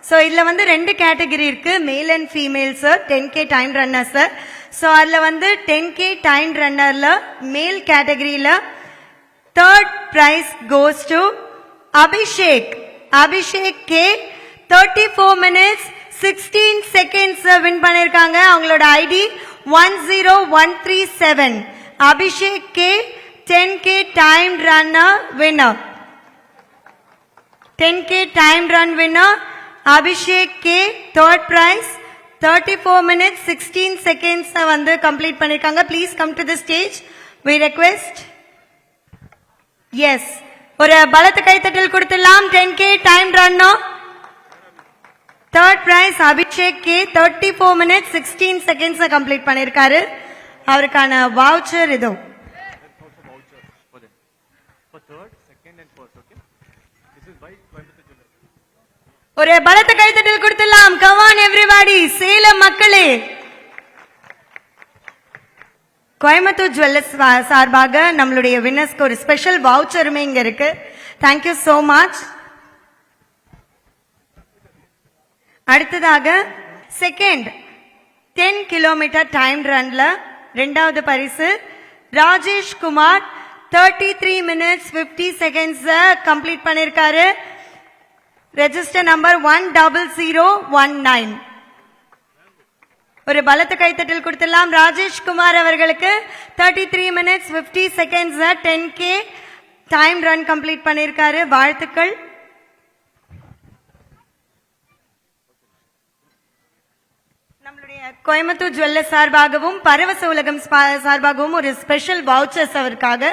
So இதில் வந்து 2 category இருக்கு, male and female sir. 10K time runner sir. So அதில் வந்து 10K டைம் ரன்னர்ல மேல் கேட்டகரியில் 3rd prize goes to Abhishek. Abhishek K 34 minutes 16 seconds win பண்ணிருக்காங்க. அவங்களோட ID 10137. Abhishek K 10K time runner winner. 10K time run winner Abhishek K, 3rd prize 34 minutes 16 seconds வந்து complete பண்ணிருக்காங்க. Please come to the stage, we request. Yes, ஒரு பலத்த கைத்தட்டல் கொடுத்துடலாம். 10K time ரன்னோ 3rd prize Abhishek K 34 minutes 16 seconds complete பண்ணிருக்காரு. அவருக்கான voucher இதோ. ஒரு பலத்த கைத்தட்டல் கொடுத்துடலாம். come on everybody. சேலம் மக்களே, கோயம்புத்தூர் ஜுவல்லர்ஸ் சார்பாக நம்மளுடைய வின்னர்ஸ்க்கு ஒரு ஸ்பெஷல் வவுச்சருமே இங்க இருக்கு. Thank you so much. அடுத்ததாக செகண்ட் 10 கிலோமீட்டர் டைம் ரன்ல 2வது பரிசு Rajesh Kumar 33 minutes 50 seconds complete பண்ணிருக்காரு. Register number 10019. ஒரு பலத்த கைத்தட்டல் கொடுத்துடலாம். ராஜேஷ் குமார் அவர்களுக்கு 33 minutes 50 seconds 10K time run complete பண்ணிருக்காரு. வாழ்த்துக்கள். நம்மளுடைய கோயம்புத்தூர் ஜுவல்லர்ஸ் சார்பாகவும் பரவச உலகம் சார்பாகவும் ஒரு ஸ்பெஷல் வவுச்சர்ஸ் அவருக்காக.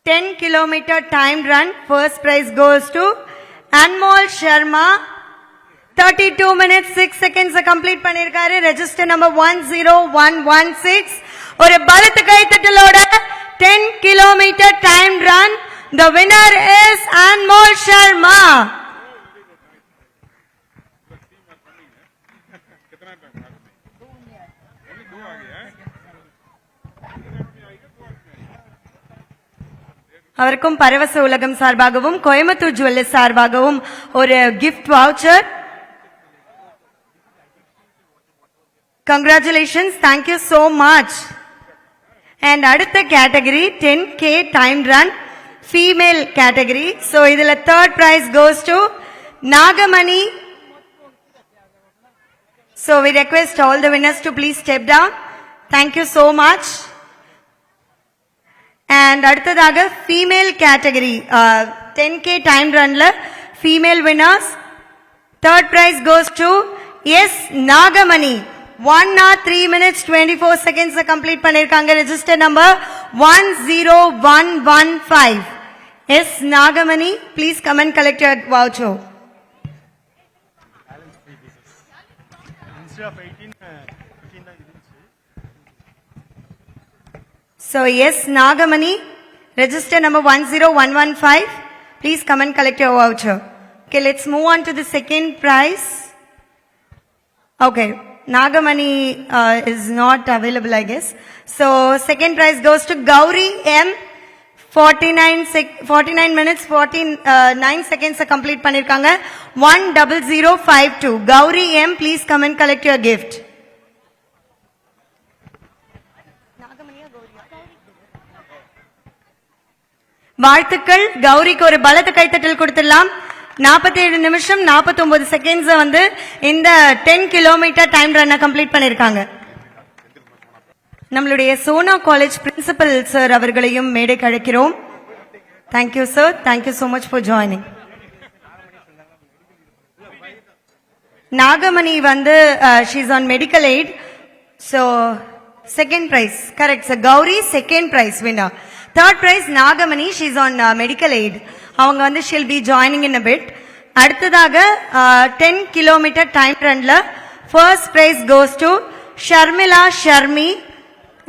$10 kilometer time run. First prize goes to Anmol Sharma. 32 minutes 6 seconds complete பண்ணிருக்காரு. Register number 10116. ஒரு பலத்த கைத்தட்டலோட 10 kilometer time run. The winner is Anmol Sharma. அவருக்கும் பரவச உலகம் சார்பாகவும் கோயம்புத்தூர் ஜுவல்லர்ஸ் சார்பாகவும் ஒரு gift voucher. Congratulations, thank you so much. And அடுத்த category 10K time run female category. So இதுல 3rd prize goes to Nagamani. So we request all the winners to please step down. Thank you so much. And அடுத்ததாக female category 10K time ரன்ல female winners 3rd prize goes to S Nagamani. 103 minutes 24 seconds complete பண்ணிருக்காங்க. Register number 10115. S Nagamani, please come and collect your voucher. So yes, Nagamani, register number 10115. Please come and collect your voucher. Okay, let's move on to the second prize. Okay, Nagamani is not available, I guess. So second prize goes to Gauri M. 49 minutes 49 seconds complete பண்ணிருக்காங்க. 10052. Gauri M, please come and collect your gift. வாழ்த்துக்கள். கௌரிக்கு ஒரு பலத்த கைத்தட்டல் கொடுத்துடலாம். 47 நிமிஷம் 49 seconds வந்து இந்த 10 kilometer time ரன்னை complete பண்ணிருக்காங்க. நம்மளுடைய சோனா காலேஜ் பிரின்சிபல் சார் அவர்களையும் மேடைக்கு அழைக்கிறோம். Thank you sir, thank you so much for joining. Nagamani வந்து she is on medical aid. So second prize correct sir. Gowri second prize winner. 3rd prize Nagamani, she is on medical aid. அவங்க வந்து she'll be joining in a bit. அடுத்ததாக 10 kilometer time runல first prize goes to Sharmila Sharmi.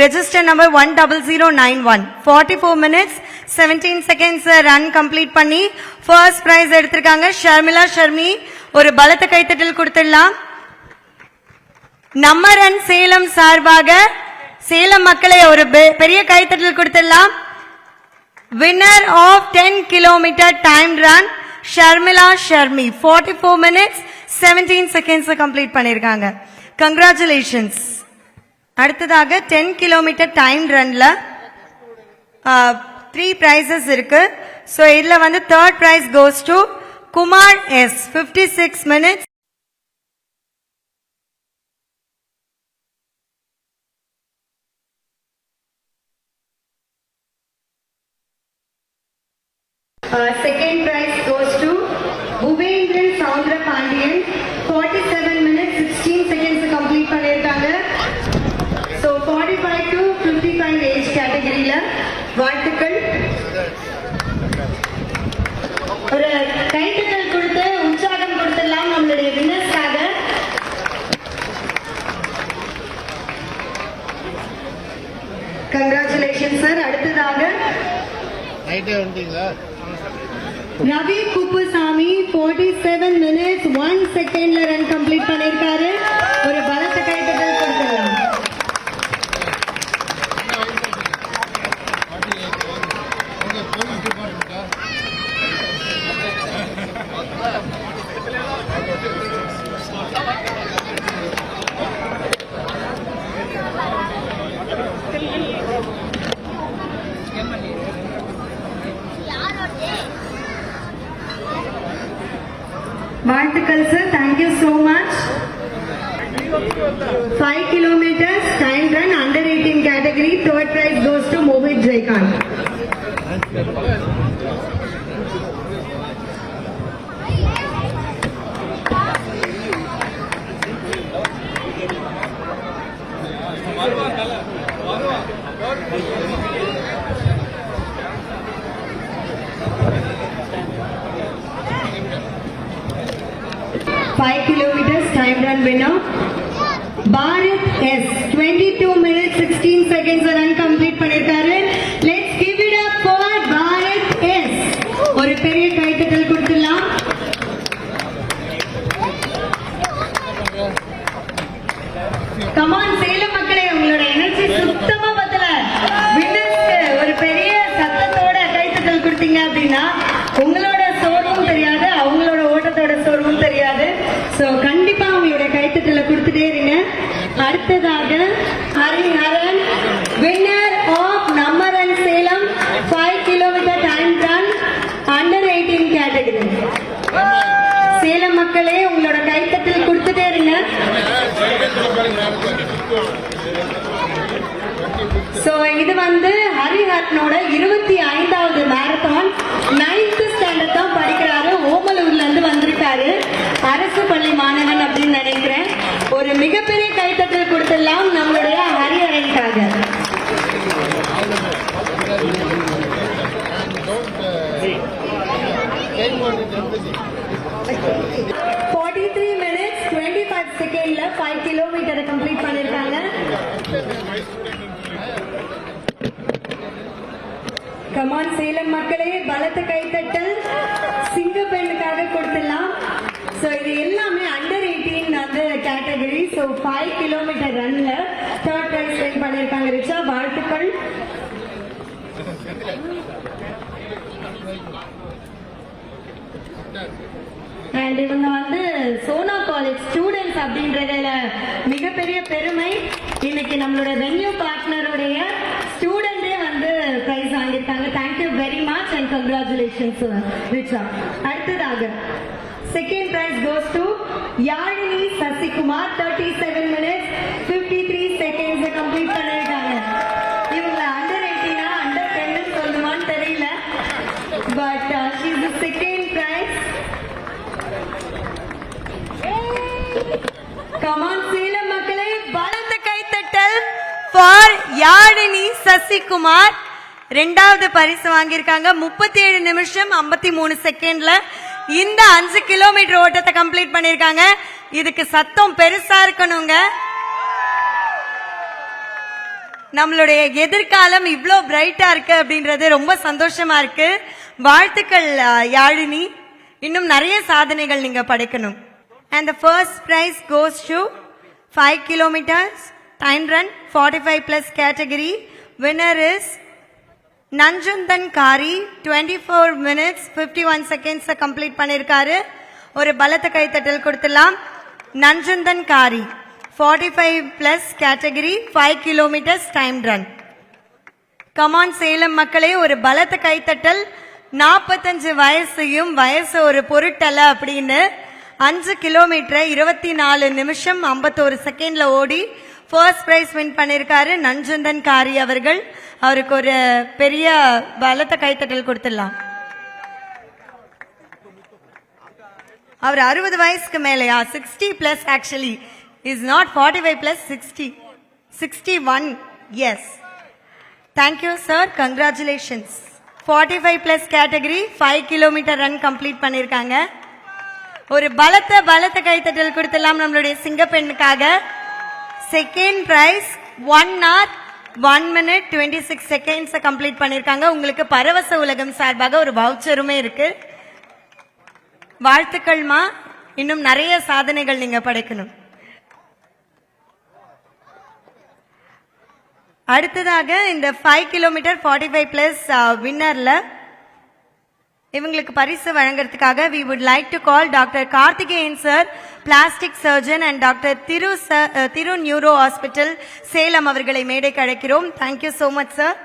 Register number 10091. 44 minutes 17 seconds run complete பண்ணி first prize எடுத்திருக்காங்க. Sharmila Sharmi, ஒரு பலத்த கைத்தட்டல் கொடுத்துடலாம். நம்ம ரன் சேலம் சார்பாக சேலம் மக்களை ஒரு பெரிய கைத்தட்டல் கொடுத்துடலாம். winner of 10 kilometer time run Sharmila Sharmi 44 minutes 17 seconds complete பண்ணிருக்காங்க. Congratulations. அடுத்ததாக 10 kilometer time runல 3 prizes இருக்கு. So இதுல வந்து third prize goes to Kumar S 56 minutes. Second prize goes to Bhuvendran Soundra Pandian 47 minutes 16 seconds complete பண்ணிருக்காங்க. So 45 to 55 age categoryல வாழ்த்துக்கள். ஒரு கைத்தட்டல் கொடுத்து உற்சாகம் கொடுத்துடலாம் நம்மளுடைய வின்னர்ஸ்க்காக. Congratulations sir. அடுத்ததாக ரவி குப்புசாமி 47 minutes 1 secondல ரன் கம்ப்ளீட் பண்ணிருக்காரு. ஒரு பலத்த கைத்தட்டல் கொடுத்துடலாம். வாழ்த்துக்கள் sir. Thank you so much. 5 kilometers time run under 18 category. Third prize goes to Mohit Jaikant. Five kilometers time run winner Bharat S 22 minutes 16 seconds run complete பண்ணிருக்காரு. Let's give it up for Bharat S. ஒரு பெரிய கைத்தட்டல் கொடுத்துடலாம். Come on Salem மக்களே, உங்களோட energy சுத்தமா பத்தல. வின்னர்ஸ்க்கு ஒரு பெரிய சத்தத்தோட கைத்தட்டல் கொடுத்தீங்க அப்படின்னா உங்களோட சோர்வும் தெரியாது, அவங்களோட ஓட்டத்தோட சோர்வும் தெரியாது. சோ கண்டிப்பா உங்களுடைய கைத்தட்டல கொடுத்துட்டே இருங்க. அடுத்ததாக ஹரிஹரன் வின்னர் ஆஃப் நம்மரன் Salem 5 kilometer time run under 18 category. Salem மக்களே உங்களோட கைத்தட்டல் கொடுத்துட்டே இருங்க. சோ இது வந்து ஹரிஹரனோட 25வது மாரத்தான். 9th ஸ்டாண்டர்ட் தான் படிக்கிறாரு. ஓமலூர்ல இருந்து வந்திருக்காரு. அரசு பள்ளி மாணவன் அப்படின்னு நினைக்கிறேன். ஒரு மிகப்பெரிய கைத்தட்டல் கொடுத்துடலாம் நம்மளுடைய ஹரிஹரனுக்காக. minutes 25 செகண்ட்ல 5 கிலோமீட்டரை கம்ப்ளீட் பண்ணிருக்காங்க. கமான் சேலம் மக்களே, பலத்த கைத்தட்டல் சிங்கப்பெண்ணுக்காக கொடுத்துடலாம். சோ இது எல்லாமே அண்டர் 18 அந்த கேட்டகரி. சோ 5 கிலோமீட்டர் ரன்ல தேர்ட் பிரைஸ் வின் பண்ணிருக்காங்க. ரிச்சா வாழ்த்துக்கள். அண்ட் இவங்க வந்து சோனா காலேஜ் ஸ்டூடெண்ட்ஸ் அப்படின்றதுல மிகப்பெரிய பெருமை. இன்னைக்கு நம்மளோட வென்யூ பார்ட்னருடைய ஸ்டூடெண்டே வந்து பிரைஸ் வாங்கியிருக்காங்க. Thank you very much and congratulations Richa. அடுத்ததாக second prize goes to Yazhini Sasikumar 37 minutes 53 seconds complete பண்ணிருக்காங்க. இவங்க அண்டர் 18 அண்டர் 10 சொல்லுவான்னு தெரியல. But she is the second prize. Come on Salem மக்களே, பலத்த கைத்தட்டல் ஃபார் யாழினி சசிகுமார். இரண்டாவது பரிசு வாங்கியிருக்காங்க. 37 நிமிஷம் 53 செகண்ட்ல இந்த 5 கிலோமீட்டர் ஓட்டத்தை கம்ப்ளீட் பண்ணிருக்காங்க. இதுக்கு சத்தம் பெருசா இருக்கணுங்க. நம்மளுடைய எதிர்காலம் இவ்ளோ பிரைட்டா இருக்கு அப்படின்றது ரொம்ப சந்தோஷமா இருக்கு. வாழ்த்துக்கள் யாழினி, இன்னும் நிறைய சாதனைகள் நீங்க படைக்கணும். And the first prize goes to 5 kilometers time run 45 plus category. Winner is நஞ்சுந்தன் காரி 24 minutes 51 seconds கம்ப்ளீட் பண்ணிருக்காரு. ஒரு பலத்த கைத்தட்டல் கொடுத்துலாம். நஞ்சுந்தன் காரி 45 plus category 5 kilometers time run. Come on Salem மக்களே, ஒரு பலத்த கைத்தட்டல். 45 வயசையும் வயசு ஒரு பொருட்டல்ல அப்படின்னு 5 கிலோமீட்டர் 24 நிமிஷம் 51 செகண்ட்ல ஓடி ஃபர்ஸ்ட் பிரைஸ் வின் பண்ணிருக்காரு நஞ்சுந்தன் காரி அவர்கள். அவருக்கு ஒரு பெரிய பலத்த கைத்தட்டல் கொடுத்துடலாம். அவர் 60 வயசுக்கு மேலையா? 60 plus actually is not 45 plus 60 61. Yes, thank you sir, congratulations. 45 plus category 5 kilometer run complete பண்ணிருக்காங்க. ஒரு பலத்த கைத்தட்டல் கொடுத்துடலாம் நம்மளுடைய சிங்கப்பெண்ணுக்காக. Second prize 1 hour 1 minute 26 seconds complete பண்ணிருக்காங்க. உங்களுக்கு பரவச உலகம் சார்பாக ஒரு வவுச்சருமே இருக்கு. வாழ்த்துக்கள்மா, இன்னும் நிறைய சாதனைகள் நீங்க படைக்கணும். அடுத்ததாக இந்த 5 கிலோமீட்டர் 45 பிளஸ் வின்னர்ல இவங்களுக்கு பரிசு வழங்குறதுக்காக we would like to call doctor Karthikeyan sir, plastic surgeon, and doctor Thiru neuro hospital Salem அவர்களை மேடைக்கு அழைக்கிறோம். Thank you so much sir.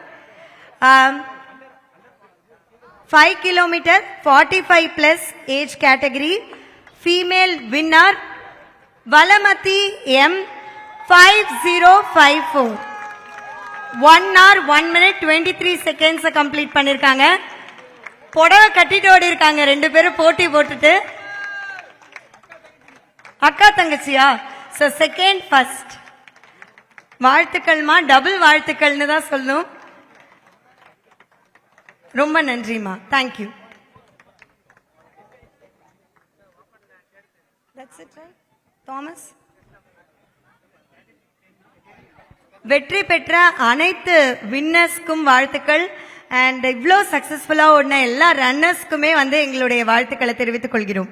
5 kilometer 45 plus age category female winner Valamathi M 5054 1 hour 1 minute 23 seconds complete பண்ணிருக்காங்க. புடவை கட்டிட்டு ஓடி இருக்காங்க ரெண்டு பேரும் போட்டி போட்டுட்டு. அக்கா தங்கச்சியா? Second first. வாழ்த்துக்கள்மா, டபுள் வாழ்த்துக்கள்னு தான் சொல்லணும். ரொம்ப நன்றிமா, தேங்க்யூ. தாமஸ், வெற்றி பெற்ற அனைத்து வின்னர்ஸ்க்கும் வாழ்த்துக்கள். அண்ட் இவ்வளோ சக்சஸ்ஃபுல்லா ஓடின எல்லா ரன்னர்ஸ்க்குமே எங்களுடைய வாழ்த்துக்களை தெரிவித்துக் கொள்கிறோம்.